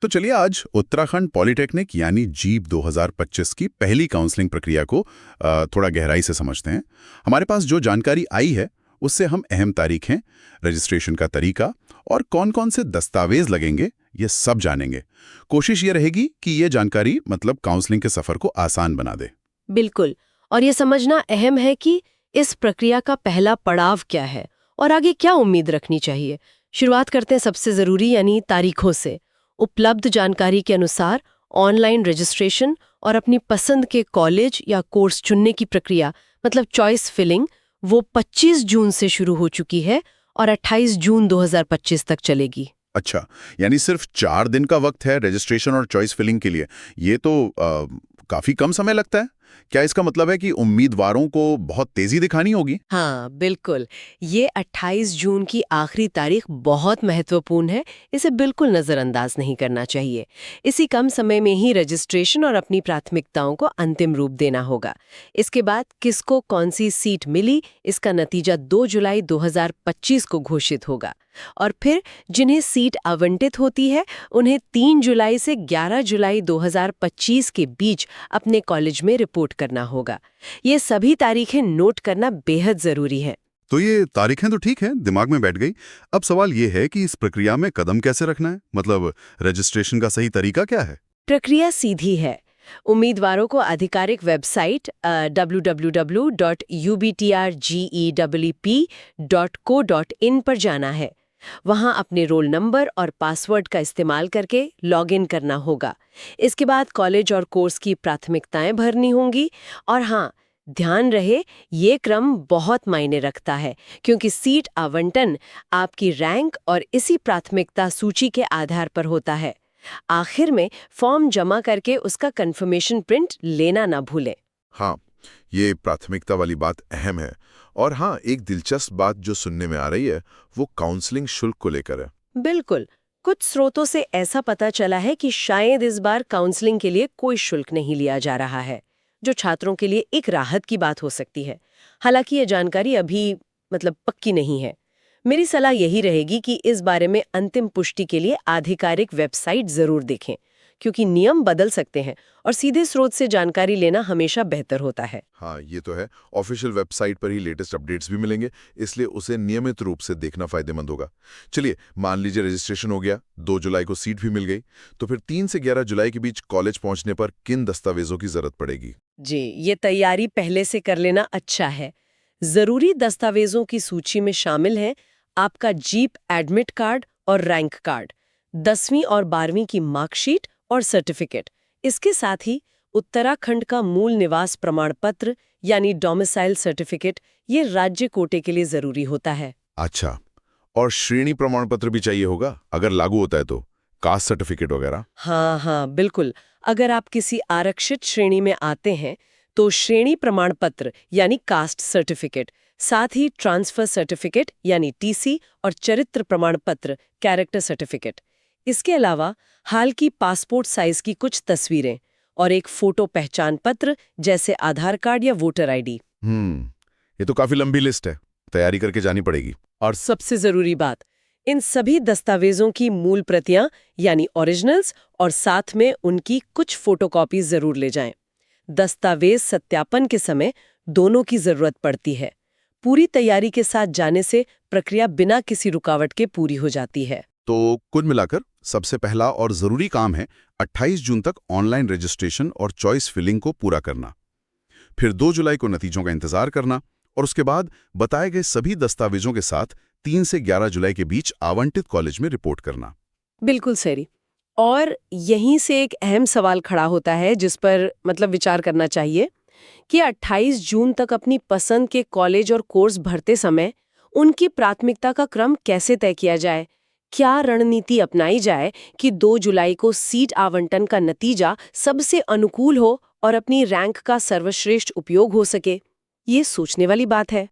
तो चलिए आज उत्तराखंड पॉलिटेक्निक यानी जीप 2025 की पहली काउंसलिंग प्रक्रिया को थोड़ा गहराई से समझते हैं। हमारे पास जो जानकारी आई है उससे हम अहम तारीखें, रजिस्ट्रेशन का तरीका और कौन-कौन से दस्तावेज लगेंगे ये सब जानेंगे। कोशिश ये रहेगी कि ये जानकारी मतलब काउंसलिंग के सफर को आसान बना दे। बिल्कुल। और ये समझना अहम है कि इस प्रक्रिया का पहला पड़ाव क्या है और आगे क्या उम्मीद रखनी चाहिए। शुरुआत करते हैं सबसे जरूरी यानी तारीखों से। उपलब्ध जानकारी के अनुसार ऑनलाइन रजिस्ट्रेशन और अपनी पसंद के कॉलेज या कोर्स चुनने की प्रक्रिया मतलब चॉइस फिलिंग वो 25 जून से शुरू हो चुकी है और 28 जून 2025 तक चलेगी। अच्छा, यानी सिर्फ 4 दिन का वक्त है रजिस्ट्रेशन और चॉइस फिलिंग के लिए। ये तो काफी कम समय लगता है। क्या इसका मतलब है कि उम्मीदवारों को बहुत तेजी दिखानी होगी? हाँ बिल्कुल। ये 28 जून की आखिरी तारीख बहुत महत्वपूर्ण है, इसे बिल्कुल नज़रअंदाज नहीं करना चाहिए। इसी कम समय में ही रजिस्ट्रेशन और अपनी प्राथमिकताओं को अंतिम रूप देना होगा। इसके बाद किसको कौन सी सीट मिली, इसका नतीजा 2 जुलाई 2025 को घोषित होगा। और फिर जिन्हें सीट आवंटित होती है उन्हें 3 जुलाई से 11 जुलाई 2025 के बीच अपने कॉलेज में रिपोर्ट करना होगा। ये सभी तारीखें नोट करना बेहद जरूरी है। तो ये तारीखें तो ठीक है, दिमाग में बैठ गई। अब सवाल ये है कि इस प्रक्रिया में कदम कैसे रखना है, मतलब रजिस्ट्रेशन का सही तरीका क्या है? प्रक्रिया सीधी है। उम्मीदवारों को आधिकारिक वेबसाइट www.ubtrgeep.co.in पर जाना है। वहां अपने रोल नंबर और पासवर्ड का इस्तेमाल करके लॉगिन करना होगा। इसके बाद कॉलेज और कोर्स की प्राथमिकताएं भरनी होंगी। और हाँ, ध्यान रहे ये क्रम बहुत मायने रखता है क्योंकि सीट आवंटन आपकी रैंक और इसी प्राथमिकता सूची के आधार पर होता है। आखिर में फॉर्म जमा करके उसका कंफर्मेशन प्रिंट लेना ना भूलें। हाँ, ये प्राथमिकता वाली बात अहम है। और हाँ, एक दिलचस्प बात जो सुनने में आ रही है वो काउंसलिंग शुल्क को लेकर है। बिल्कुल। कुछ स्रोतों से ऐसा पता चला है कि शायद इस बार काउंसलिंग के लिए कोई शुल्क नहीं लिया जा रहा है, जो छात्रों के लिए एक राहत की बात हो सकती है। हालांकि ये जानकारी अभी पक्की नहीं है। मेरी सलाह यही रहेगी कि इस बारे में अंतिम पुष्टि के लिए आधिकारिक वेबसाइट जरूर देखें, क्योंकि नियम बदल सकते हैं और सीधे स्रोत से जानकारी लेना हमेशा बेहतर होता है। हाँ, ये तो है। ऑफिशियल वेबसाइट पर ही लेटेस्ट अपडेट्स भी मिलेंगे, इसलिए उसे नियमित रूप से देखना फायदेमंद होगा। चलिए, मान लीजिए रजिस्ट्रेशन हो गया, 2 जुलाई को सीट भी मिल गई, तो फिर 3 से 11 जुलाई के बीच कॉलेज पहुंचने पर किन दस्तावेजों की जरूरत पड़ेगी? जी, ये तैयारी पहले से कर लेना अच्छा है। जरूरी दस्तावेजों की सूची में शामिल हैं आपका जीप एडमिट कार्ड और रैंक कार्ड, 10वीं और 12वीं की मार्कशीट और सर्टिफिकेट। इसके साथ ही उत्तराखंड का मूल निवास प्रमाण पत्र यानी डोमिसाइल सर्टिफिकेट, ये राज्य कोटे के लिए जरूरी होता है। अच्छा, और श्रेणी प्रमाण पत्र भी चाहिए होगा अगर लागू होता है तो, कास्ट सर्टिफिकेट वगैरह? हाँ बिल्कुल। अगर आप किसी आरक्षित श्रेणी में आते हैं तो श्रेणी प्रमाण पत्र यानी कास्ट सर्टिफिकेट, साथ ही ट्रांसफर सर्टिफिकेट यानी टीसी और चरित्र प्रमाण पत्र कैरेक्टर सर्टिफिकेट। इसके अलावा हाल की पासपोर्ट साइज की कुछ तस्वीरें और एक फोटो पहचान पत्र जैसे आधार कार्ड या वोटर आईडी। ये तो काफी लंबी लिस्ट है, तैयारी करके जानी पड़ेगी। और सबसे जरूरी बात, इन सभी दस्तावेजों की मूल प्रतियां यानी ओरिजिनल्स और साथ में उनकी कुछ फोटोकॉपी जरूर ले जाएं। दस्तावेज सत्यापन के समय दोनों की जरूरत पड़ती है। पूरी तैयारी के साथ जाने से प्रक्रिया बिना किसी रुकावट के पूरी हो जाती है। तो कुल मिलाकर सबसे पहला और जरूरी काम है 28 जून तक ऑनलाइन रजिस्ट्रेशन और चॉइस फिलिंग को पूरा करना। फिर 2 जुलाई को नतीजों का इंतजार करना और उसके बाद बताए गए सभी दस्तावेजों के साथ 3 से 11 जुलाई के बीच आवंटित कॉलेज में रिपोर्ट करना। बिल्कुल सही। और यहीं से एक अहम सवाल खड़ा होता है जिस पर विचार करना चाहिए कि 28 जून तक अपनी पसंद के कॉलेज और कोर्स भरते समय उनकी प्राथमिकता का क्रम कैसे तय किया जाए। क्या रणनीति अपनाई जाए कि 2 जुलाई को सीट आवंटन का नतीजा सबसे अनुकूल हो और अपनी रैंक का सर्वश्रेष्ठ उपयोग हो सके। ये सोचने वाली बात है।